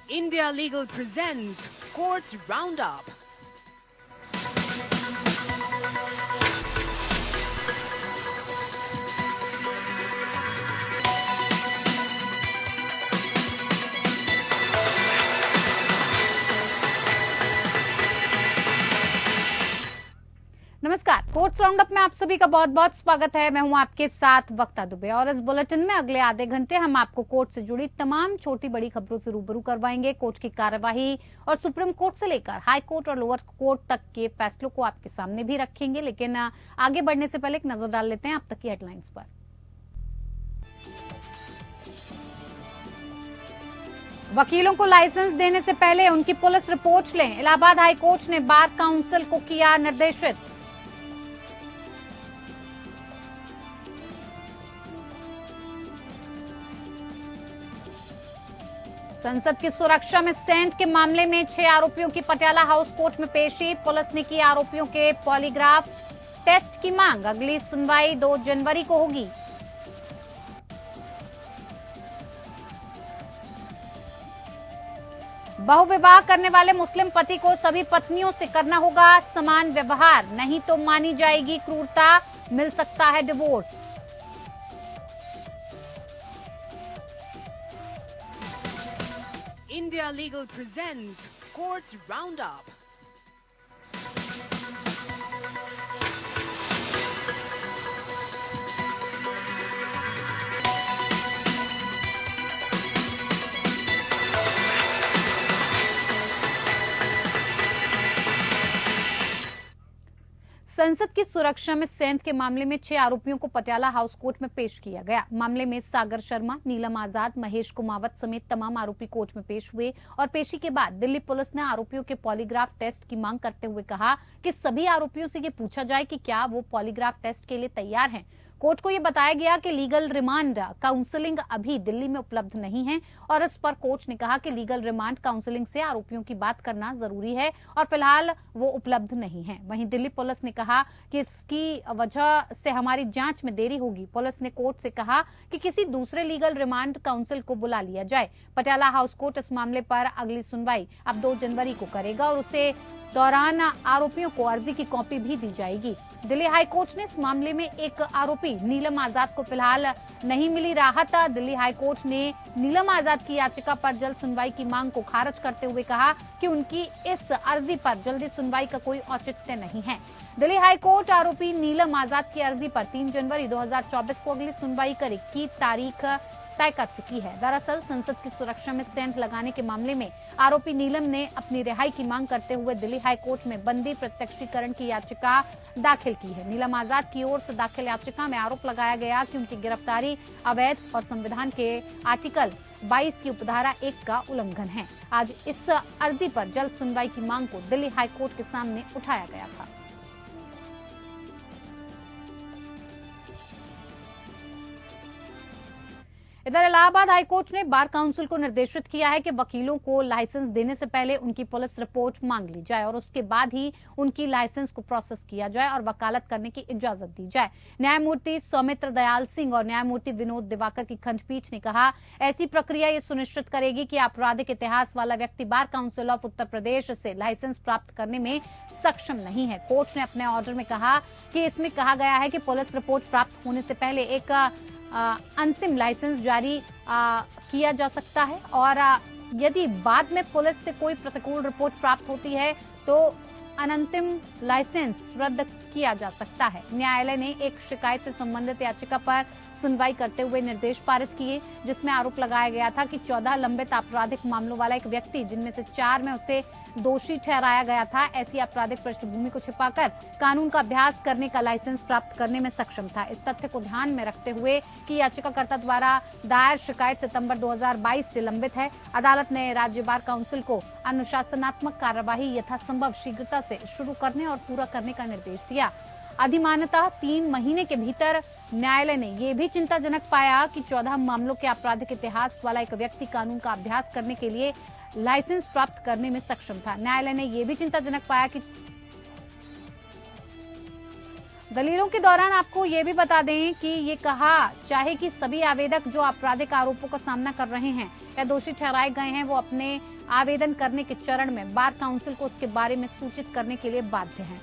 India Legal presents Courts Roundup. नमस्कार, courts roundup में आप सभी का बहुत बहुत स्वागत है। मैं हूं आपके साथ वक्ता दुबे और इस बुलेटिन में अगले आधे घंटे हम आपको कोर्ट से जुड़ी तमाम छोटी बड़ी खबरों से रूबरू करवाएंगे। कोर्ट की कार्यवाही और सुप्रीम कोर्ट से लेकर हाई कोर्ट और लोअर कोर्ट तक के फैसलों को आपके सामने भी रखेंगे। लेकिन आगे बढ़ने से पहले एक नजर डाल लेते हैं अब तक की हेडलाइंस पर। वकीलों को लाइसेंस देने से पहले उनकी पुलिस रिपोर्ट लें, इलाहाबाद हाई कोर्ट ने बार काउंसिल को किया निर्देशित। संसद की सुरक्षा में सेंध के मामले में 6 आरोपियों की पटियाला हाउस कोर्ट में पेशी, पुलिस ने की आरोपियों के पॉलीग्राफ टेस्ट की मांग, अगली सुनवाई 2 जनवरी को होगी। बहुविवाह करने वाले मुस्लिम पति को सभी पत्नियों से करना होगा समान व्यवहार, नहीं तो मानी जाएगी क्रूरता, मिल सकता है divorce. India Legal presents Courts Roundup. संसद की सुरक्षा में सेंध के मामले में 6 आरोपियों को पटियाला हाउस कोर्ट में पेश किया गया। मामले में सागर शर्मा, नीलम आजाद, महेश कुमावत समेत तमाम आरोपी कोर्ट में पेश हुए और पेशी के बाद दिल्ली पुलिस ने आरोपियों के पॉलीग्राफ टेस्ट की मांग करते हुए कहा कि सभी आरोपियों से ये पूछा जाए कि क्या वो पॉलीग्राफ टेस्ट के लिए तैयार हैं। कोर्ट को ये बताया गया कि लीगल रिमांड काउंसलिंग अभी दिल्ली में उपलब्ध नहीं है और इस पर कोर्ट ने कहा कि लीगल रिमांड काउंसलिंग से आरोपियों की बात करना जरूरी है और फिलहाल वो उपलब्ध नहीं है। वहीं दिल्ली पुलिस ने कहा कि इसकी वजह से हमारी जांच में देरी होगी। पुलिस ने कोर्ट से कहा कि किसी दूसरे लीगल रिमांड काउंसिल को बुला लिया जाए। पटियाला हाउस कोर्ट इस मामले पर अगली सुनवाई अब 2 जनवरी को करेगा और उसे दौरान आरोपियों को अर्जी की कॉपी भी दी जाएगी। दिल्ली हाई कोर्ट ने इस मामले में एक आरोपी नीलम आजाद को फिलहाल नहीं मिली राहत। दिल्ली हाई कोर्ट ने नीलम आजाद की याचिका पर जल्द सुनवाई की मांग को खारिज करते हुए कहा कि उनकी इस अर्जी पर जल्दी सुनवाई का कोई औचित्य नहीं है। दिल्ली हाई कोर्ट आरोपी नीलम आजाद की अर्जी पर 3 जनवरी 2024 को अगली सुनवाई की तारीख तय कर चुकी है। दरअसल संसद की सुरक्षा में सेंध लगाने के मामले में आरोपी नीलम ने अपनी रिहाई की मांग करते हुए दिल्ली हाई कोर्ट में बंदी प्रत्यक्षीकरण की याचिका दाखिल की है। नीलम आजाद की ओर से दाखिल याचिका में आरोप लगाया गया कि उनकी गिरफ्तारी अवैध और संविधान के आर्टिकल 22 की उपधारा 1 का उल्लंघन है। आज इस अर्जी पर जल्द सुनवाई की मांग को दिल्ली हाई कोर्ट के सामने उठाया गया था। इधर इलाहाबाद हाईकोर्ट ने बार काउंसिल को निर्देशित किया है कि वकीलों को लाइसेंस देने से पहले उनकी पुलिस रिपोर्ट मांग ली जाए और उसके बाद ही उनकी लाइसेंस को प्रोसेस किया जाए और वकालत करने की इजाजत दी जाए। न्यायमूर्ति सौमित्र दयाल सिंह और न्यायमूर्ति विनोद दिवाकर की खंडपीठ ने कहा, ऐसी प्रक्रिया ये सुनिश्चित करेगी कि आपराधिक इतिहास वाला व्यक्ति bar council of Uttar Pradesh से लाइसेंस प्राप्त करने में सक्षम नहीं है। कोर्ट ने अपने ऑर्डर में कहा कि इसमें कहा गया है कि पुलिस रिपोर्ट प्राप्त होने से पहले एक अंतिम लाइसेंस जारी किया जा सकता है और यदि बाद में पुलिस से कोई प्रतिकूल रिपोर्ट प्राप्त होती है तो अनंतिम लाइसेंस रद्द किया जा सकता है। न्यायालय ने एक शिकायत से संबंधित याचिका पर सुनवाई करते हुए निर्देश पारित किए जिसमें आरोप लगाया गया था कि 14 लंबित आपराधिक मामलों वाला एक व्यक्ति, जिनमें से 4 में उसे दोषी ठहराया गया था, ऐसी आपराधिक पृष्ठभूमि को छिपाकर कानून का अभ्यास करने का लाइसेंस प्राप्त करने में सक्षम था। इस तथ्य को ध्यान में रखते हुए कि याचिकाकर्ता द्वारा दायर शिकायत सितंबर 2022 से लंबित है, अदालत ने राज्य बार काउंसिल को अनुशासनात्मक कार्यवाही यथासंभव शीघ्रता से शुरू करने और पूरा करने का निर्देश दिया। अधिमानतः 3 महीने के भीतर न्यायालय ने यह भी चिंताजनक पाया कि 14 मामलों के आपराधिक इतिहास वाला एक व्यक्ति कानून का अभ्यास करने के लिए लाइसेंस प्राप्त करने में सक्षम था। न्यायालय ने यह भी चिंताजनक पाया कि दलीलों के दौरान आपको ये भी बता दें कि ये कहा चाहे कि सभी आवेदक जो आपराधिक आरोपों का सामना कर रहे हैं या दोषी ठहराए गए हैं वो अपने आवेदन करने के चरण में बार काउंसिल को उसके बारे में सूचित करने के लिए बाध्य हैं।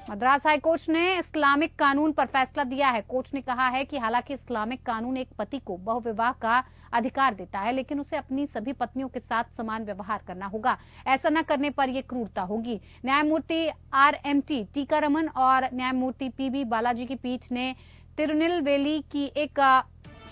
मद्रास हाईकोर्ट ने इस्लामिक कानून पर फैसला दिया है। कोर्ट ने कहा है कि हालांकि इस्लामिक कानून एक पति को बहुविवाह का अधिकार देता है, लेकिन उसे अपनी सभी पत्नियों के साथ समान व्यवहार करना होगा। ऐसा न करने पर यह क्रूरता होगी। न्यायमूर्ति RMT टीकारमन और न्यायमूर्ति PB बालाजी की पीठ ने तिरुनेलवेली की एक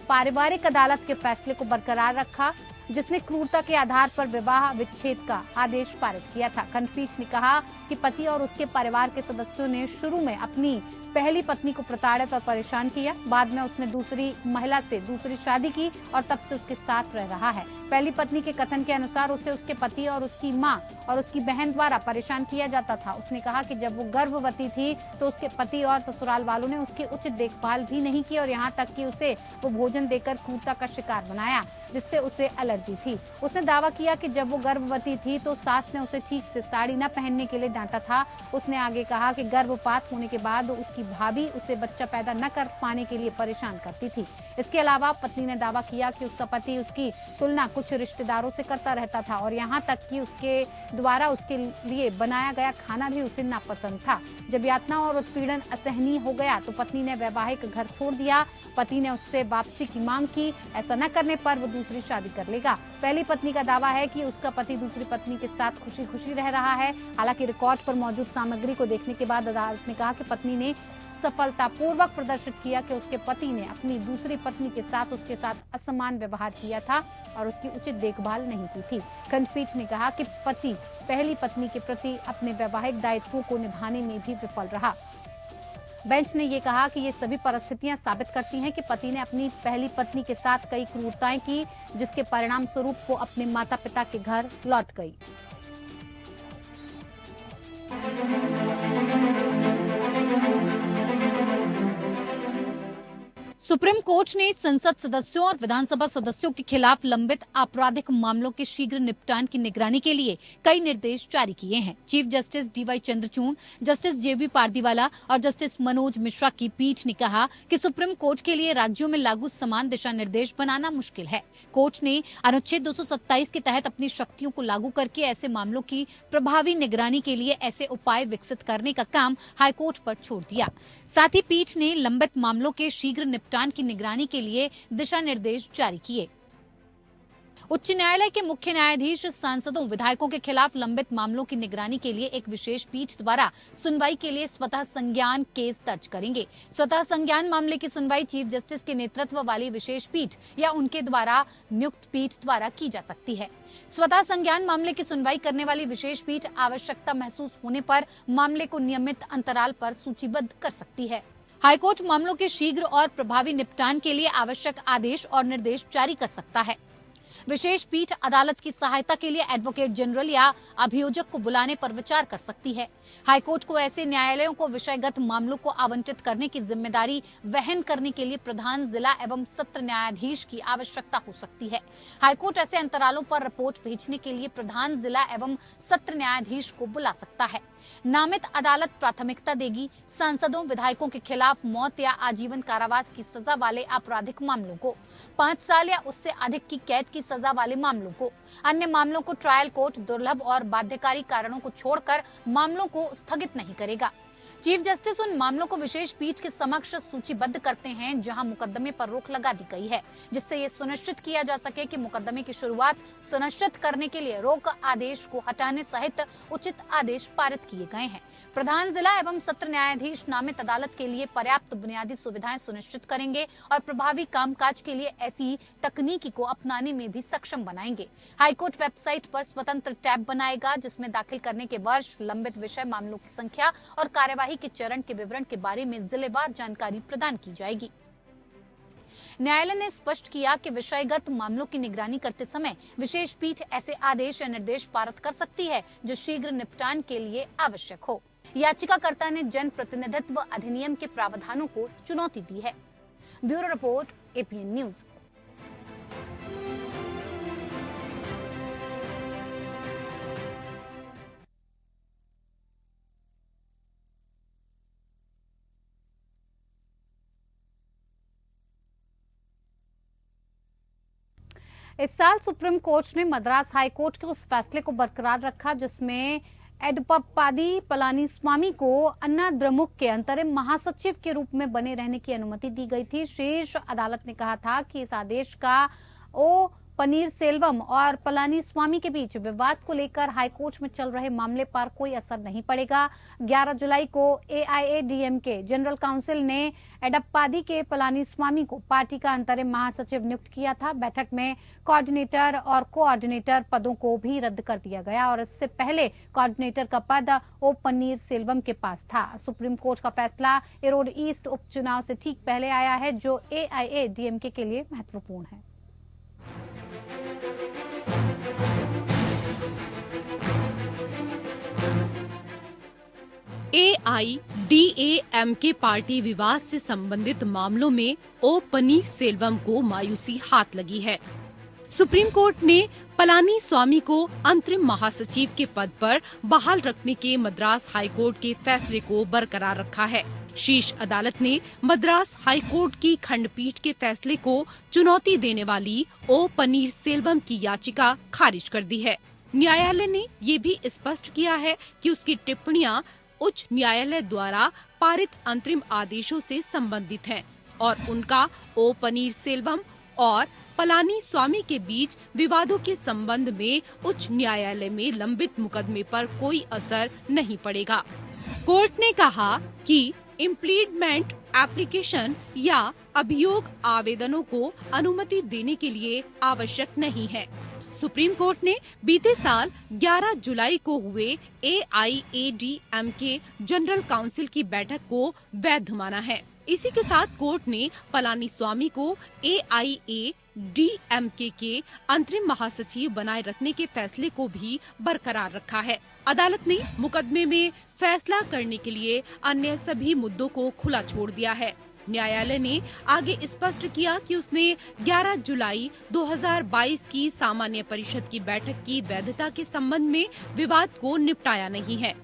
पारिवारिक अदालत के फैसले को बरकरार रखा, जिसने क्रूरता के आधार पर विवाह विच्छेद का आदेश पारित किया था। खंडपीठ ने कहा कि पति और उसके परिवार के सदस्यों ने शुरू में अपनी पहली पत्नी को प्रताड़ित और परेशान किया। बाद में उसने दूसरी महिला से दूसरी शादी की और तब से उसके साथ रह रहा है। पहली पत्नी के कथन के अनुसार उसे उसके पति और उसकी मां और उसकी बहन द्वारा परेशान किया जाता था। उसने कहा कि जब वो गर्भवती थी तो उसके पति और ससुराल वालों ने उसकी उचित देखभाल भी नहीं की और यहाँ तक कि उसे वो भोजन देकर क्रूरता का शिकार बनाया, जिससे उसे एलर्जी थी। उसने दावा किया कि जब वो गर्भवती थी तो सास ने उसे ठीक से साड़ी न पहनने के लिए डांटा था। उसने आगे कहा कि गर्भपात होने के बाद उसकी भाभी उसे बच्चा पैदा न कर पाने के लिए परेशान करती थी। इसके अलावा पत्नी ने दावा किया कि उसका पति उसकी तुलना कुछ रिश्तेदारों से करता रहता था और यहाँ तक कि उसके द्वारा उसके लिए बनाया गया खाना भी उसे नापसंद था। जब यातना और उत्पीड़न असहनीय हो गया तो पत्नी ने वैवाहिक घर छोड़ दिया। पति ने उससे वापसी की मांग की। ऐसा न करने पर वो दूसरी शादी कर लेगा। पहली पत्नी का दावा है कि उसका पति दूसरी पत्नी के साथ खुशी खुशी रह रहा है। हालांकि रिकॉर्ड पर मौजूद सामग्री को देखने के बाद अदालत ने कहा कि पत्नी ने सफलतापूर्वक प्रदर्शित किया कि उसके पति ने अपनी दूसरी पत्नी के साथ उसके साथ असमान व्यवहार किया था और उसकी उचित देखभाल नहीं की थी। खंडपीठ ने कहा कि पति पहली पत्नी के प्रति अपने वैवाहिक दायित्वों को निभाने में भी विफल रहा। बेंच ने ये कहा कि ये सभी परिस्थितियां साबित करती हैं कि पति ने अपनी पहली पत्नी के साथ कई क्रूरताएं की, जिसके परिणाम स्वरूप वो अपने माता पिता के घर लौट गई। सुप्रीम कोर्ट ने संसद सदस्यों और विधानसभा सदस्यों के खिलाफ लंबित आपराधिक मामलों के शीघ्र निपटान की निगरानी के लिए कई निर्देश जारी किए हैं। Chief justice DY Chandrachud, justice JB Pardiwala और जस्टिस मनोज मिश्रा की पीठ ने कहा कि सुप्रीम कोर्ट के लिए राज्यों में लागू समान दिशा निर्देश बनाना मुश्किल है। कोर्ट ने अनुच्छेद 227 के तहत अपनी शक्तियों को लागू करके ऐसे मामलों की प्रभावी निगरानी के लिए ऐसे उपाय विकसित करने का काम हाईकोर्ट पर छोड़ दिया। साथ ही पीठ ने लंबित मामलों के शीघ्र निपटान की निगरानी के लिए दिशा निर्देश जारी किए। उच्च न्यायालय के मुख्य न्यायाधीश सांसदों विधायकों के खिलाफ लंबित मामलों की निगरानी के लिए एक विशेष पीठ द्वारा सुनवाई के लिए स्वतः संज्ञान केस दर्ज करेंगे। स्वतः संज्ञान मामले की सुनवाई चीफ जस्टिस के नेतृत्व वाली विशेष पीठ या उनके द्वारा नियुक्त पीठ द्वारा की जा सकती है। स्वतः संज्ञान मामले की सुनवाई करने वाली विशेष पीठ आवश्यकता महसूस होने पर मामले को नियमित अंतराल पर सूचीबद्ध कर सकती है। हाईकोर्ट मामलों के शीघ्र और प्रभावी निपटान के लिए आवश्यक आदेश और निर्देश जारी कर सकता है। विशेष पीठ अदालत की सहायता के लिए एडवोकेट जनरल या अभियोजक को बुलाने पर विचार कर सकती है। हाईकोर्ट को ऐसे न्यायालयों को विषयगत मामलों को आवंटित करने की जिम्मेदारी वहन करने के लिए प्रधान जिला एवं सत्र न्यायाधीश की आवश्यकता हो सकती है। हाईकोर्ट ऐसे अंतरालों पर रिपोर्ट भेजने के लिए प्रधान जिला एवं सत्र न्यायाधीश को बुला सकता है। नामित अदालत प्राथमिकता देगी सांसदों विधायकों के खिलाफ मौत या आजीवन कारावास की सजा वाले आपराधिक मामलों को, 5 साल या उससे अधिक की कैद की सजा वाले मामलों को। अन्य मामलों को ट्रायल कोर्ट दुर्लभ और बाध्यकारी कारणों को छोड़कर मामलों को स्थगित नहीं करेगा। चीफ जस्टिस उन मामलों को विशेष पीठ के समक्ष सूचीबद्ध करते हैं जहां मुकदमे पर रोक लगा दी गई है, जिससे ये सुनिश्चित किया जा सके कि मुकदमे की शुरुआत सुनिश्चित करने के लिए रोक आदेश को हटाने सहित उचित आदेश पारित किए गए हैं। प्रधान जिला एवं सत्र न्यायाधीश नामित अदालत के लिए पर्याप्त बुनियादी सुविधाएं सुनिश्चित करेंगे और प्रभावी कामकाज के लिए ऐसी तकनीकी को अपनाने में भी सक्षम बनाएंगे। हाईकोर्ट वेबसाइट पर स्वतंत्र टैब बनाएगा जिसमें दाखिल करने के वर्ष, लंबित विषय, मामलों की संख्या और कार्यवाही के चरण के विवरण के बारे में जिलेवार जानकारी प्रदान की जाएगी। न्यायालय ने स्पष्ट किया कि विषयगत मामलों की निगरानी करते समय विशेष पीठ ऐसे आदेश या निर्देश पारित कर सकती है जो शीघ्र निपटान के लिए आवश्यक हो। याचिकाकर्ता ने जन प्रतिनिधित्व अधिनियम के प्रावधानों को चुनौती दी है। Bureau report, APN news. इस साल सुप्रीम कोर्ट ने मद्रास हाई कोर्ट के उस फैसले को बरकरार रखा जिसमें एडप्पादी पलानीस्वामी को अन्ना द्रमुक के अंतरिम महासचिव के रूप में बने रहने की अनुमति दी गई थी। शीर्ष अदालत ने कहा था कि इस आदेश का ओ पनीरसेल्वम और पलानीस्वामी के बीच विवाद को लेकर हाईकोर्ट में चल रहे मामले पर कोई असर नहीं पड़ेगा। 11 जुलाई को एआईएडीएमके जनरल काउंसिल ने एडप्पादी के पलानीस्वामी को पार्टी का अंतरिम महासचिव नियुक्त किया था। बैठक में कोऑर्डिनेटर और कोऑर्डिनेटर पदों को भी रद्द कर दिया गया और इससे पहले कोऑर्डिनेटर का पद ओ पनीरसेल्वम के पास था। सुप्रीम कोर्ट का फैसला इरोड ईस्ट उपचुनाव से ठीक पहले आया है, जो एआईएडीएमके के लिए महत्वपूर्ण है। एआईडीएमके पार्टी विवाद से संबंधित मामलों में ओ पनीरसेल्वम को मायूसी हाथ लगी है। सुप्रीम कोर्ट ने पलानीस्वामी को अंतरिम महासचिव के पद पर बहाल रखने के मद्रास हाईकोर्ट के फैसले को बरकरार रखा है। शीर्ष अदालत ने मद्रास हाईकोर्ट की खंडपीठ के फैसले को चुनौती देने वाली ओ पनीरसेल्वम की याचिका खारिज कर दी है। न्यायालय ने ये भी स्पष्ट किया है कि उसकी टिप्पणियां उच्च न्यायालय द्वारा पारित अंतरिम आदेशों से संबंधित हैं और उनका ओ पनीरसेल्वम और पलानीस्वामी के बीच विवादों के संबंध में उच्च न्यायालय में लंबित मुकदमे पर कोई असर नहीं पड़ेगा। कोर्ट ने कहा कि इम्प्लीडमेंट एप्लीकेशन या अभियोग आवेदनों को अनुमति देने के लिए आवश्यक नहीं है। सुप्रीम कोर्ट ने बीते साल 11 जुलाई को हुए एआईएडीएमके जनरल काउंसिल की बैठक को वैध माना है। इसी के साथ कोर्ट ने पलानीस्वामी को एआईएडीएमके के अंतरिम महासचिव बनाए रखने के फैसले को भी बरकरार रखा है। अदालत ने मुकदमे में फैसला करने के लिए अन्य सभी मुद्दों को खुला छोड़ दिया है। न्यायालय ने आगे स्पष्ट किया कि उसने 11 जुलाई 2022 की सामान्य परिषद की बैठक की वैधता के संबंध में विवाद को निपटाया नहीं है।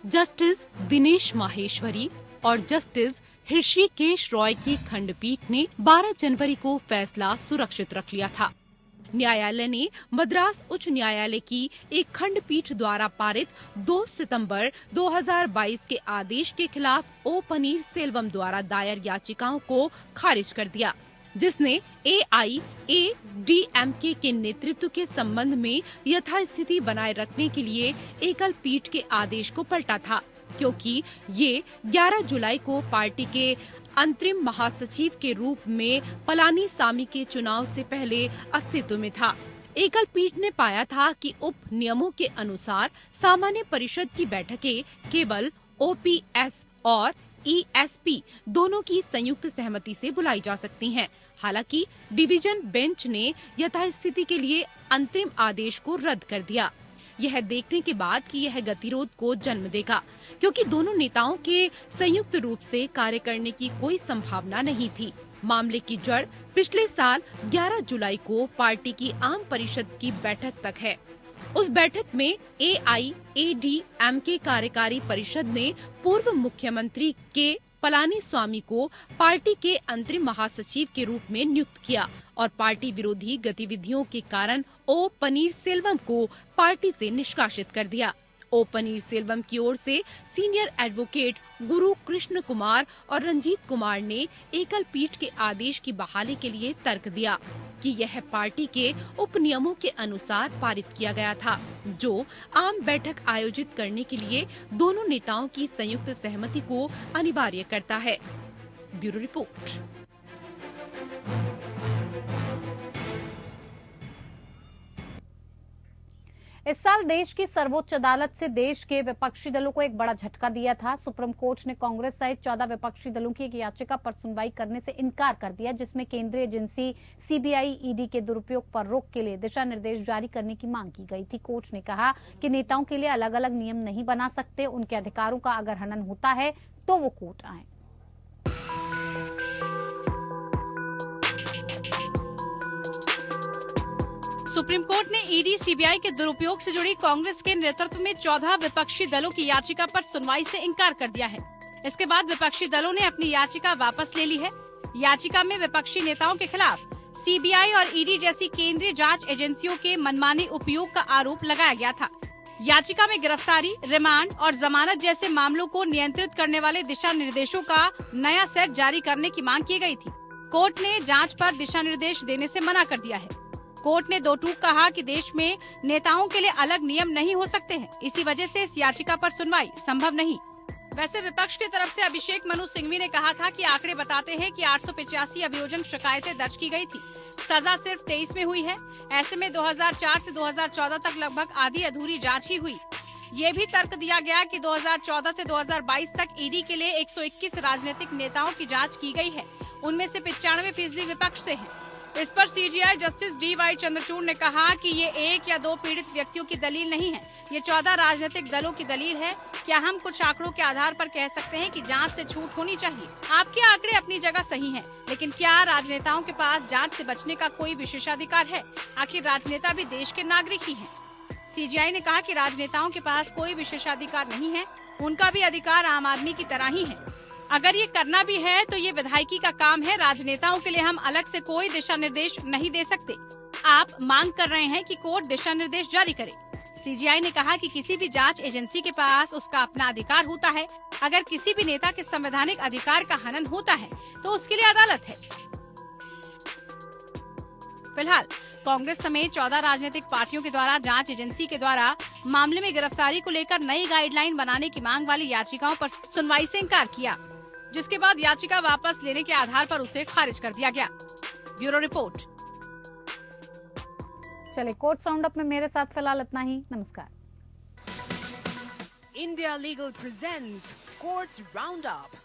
जस्टिस दिनेश माहेश्वरी और जस्टिस ऋषिकेश रॉय की खंडपीठ ने 12 जनवरी को फैसला सुरक्षित रख लिया था। न्यायालय ने मद्रास उच्च न्यायालय की एक खंडपीठ द्वारा पारित 2 सितंबर 2022 के आदेश के खिलाफ ओ पनीरसेल्वम द्वारा दायर याचिकाओं को खारिज कर दिया, जिसने एआईएडीएमके के नेतृत्व के संबंध में यथास्थिति बनाए रखने के लिए एकल पीठ के आदेश को पलटा था, क्योंकि ये 11 जुलाई को पार्टी के अंतरिम महासचिव के रूप में पलानीस्वामी के चुनाव से पहले अस्तित्व में था। एकल पीठ ने पाया था कि उप नियमों के अनुसार सामान्य परिषद की बैठकें केवल ओपीएस और ईएसपी दोनों की संयुक्त सहमति से बुलाई जा सकती हैं। हालांकि डिवीजन बेंच ने यथास्थिति के लिए अंतरिम आदेश को रद्द कर दिया, यह देखने के बाद कि यह गतिरोध को जन्म देगा, क्योंकि दोनों नेताओं के संयुक्त रूप से कार्य करने की कोई संभावना नहीं थी। मामले की जड़ पिछले साल 11 जुलाई को पार्टी की आम परिषद की बैठक तक है। उस बैठक में एआईएडीएमके कार्यकारी परिषद ने पूर्व मुख्यमंत्री के पलानीस्वामी को पार्टी के अंतरिम महासचिव के रूप में नियुक्त किया और पार्टी विरोधी गतिविधियों के कारण ओ पनीरसेल्वम को पार्टी से निष्कासित कर दिया। ओ पनीरसेल्वम की ओर से सीनियर एडवोकेट गुरु कृष्ण कुमार और रंजीत कुमार ने एकल पीठ के आदेश की बहाली के लिए तर्क दिया कि यह पार्टी के उप नियमों के अनुसार पारित किया गया था, जो आम बैठक आयोजित करने के लिए दोनों नेताओं की संयुक्त सहमति को अनिवार्य करता है। Bureau report. इस साल देश की सर्वोच्च अदालत से देश के विपक्षी दलों को एक बड़ा झटका दिया था। सुप्रीम कोर्ट ने कांग्रेस सहित 14 विपक्षी दलों की एक याचिका पर सुनवाई करने से इनकार कर दिया, जिसमें केंद्रीय एजेंसी सीबीआई ईडी के दुरुपयोग पर रोक के लिए दिशा निर्देश जारी करने की मांग की गई थी। कोर्ट ने कहा कि नेताओं के लिए अलग अलग नियम नहीं बना सकते, उनके अधिकारों का अगर हनन होता है तो वो कोर्ट आए। सुप्रीम कोर्ट ने ईडी सीबीआई के दुरुपयोग से जुड़ी कांग्रेस के नेतृत्व में 14 विपक्षी दलों की याचिका पर सुनवाई से इनकार कर दिया है। इसके बाद विपक्षी दलों ने अपनी याचिका वापस ले ली है। याचिका में विपक्षी नेताओं के खिलाफ सीबीआई और ईडी जैसी केंद्रीय जांच एजेंसियों के मनमाने उपयोग का आरोप लगाया गया था। याचिका में गिरफ्तारी, रिमांड और जमानत जैसे मामलों को नियंत्रित करने वाले दिशा निर्देशों का नया सेट जारी करने की मांग की गई थी। कोर्ट ने जांच पर दिशा निर्देश देने से मना कर दिया है। कोर्ट ने दो टूक कहा कि देश में नेताओं के लिए अलग नियम नहीं हो सकते हैं, इसी वजह से इस याचिका पर सुनवाई संभव नहीं। वैसे विपक्ष की तरफ से अभिषेक मनु सिंघवी ने कहा था कि आंकड़े बताते हैं कि 885 अभियोजन शिकायतें दर्ज की गई थी, सजा सिर्फ 23 में हुई है। ऐसे में 2004 से 2014 तक लगभग आधी अधूरी जांच ही हुई। ये भी तर्क दिया गया कि 2014 से 2022 तक ईडी के लिए 121 राजनीतिक नेताओं की जांच की गई है, उनमें से 95% विपक्ष से हैं। इस पर सीजीआई जस्टिस डी.वाई. चंद्रचूड़ ने कहा कि ये एक या दो पीड़ित व्यक्तियों की दलील नहीं है, ये 14 राजनीतिक दलों की दलील है। क्या हम कुछ आंकड़ों के आधार पर कह सकते हैं कि जांच से छूट होनी चाहिए? आपके आंकड़े अपनी जगह सही हैं, लेकिन क्या राजनेताओं के पास जांच से बचने का कोई विशेषाधिकार है? आखिर राजनेता भी देश के नागरिक ही हैं। सीजीआई ने कहा कि राजनेताओं के पास कोई विशेषाधिकार नहीं है, उनका भी अधिकार आम आदमी की तरह ही है। अगर ये करना भी है तो ये विधायकी का काम है। राजनेताओं के लिए हम अलग से कोई दिशा निर्देश नहीं दे सकते। आप मांग कर रहे हैं कि कोर्ट दिशा निर्देश जारी करे। सीजीआई ने कहा कि किसी भी जांच एजेंसी के पास उसका अपना अधिकार होता है। अगर किसी भी नेता के संवैधानिक अधिकार का हनन होता है तो उसके लिए अदालत है। फिलहाल कांग्रेस समेत 14 राजनीतिक पार्टियों के द्वारा जांच एजेंसी के द्वारा मामले में गिरफ्तारी को लेकर नई गाइडलाइन बनाने की मांग वाली याचिकाओं पर सुनवाई से इंकार किया, जिसके बाद याचिका वापस लेने के आधार पर उसे खारिज कर दिया गया। Bureau report. चले कोर्ट साउंड अप में मेरे साथ फिलहाल इतना ही। नमस्कार। India Legal presents Courts Roundup.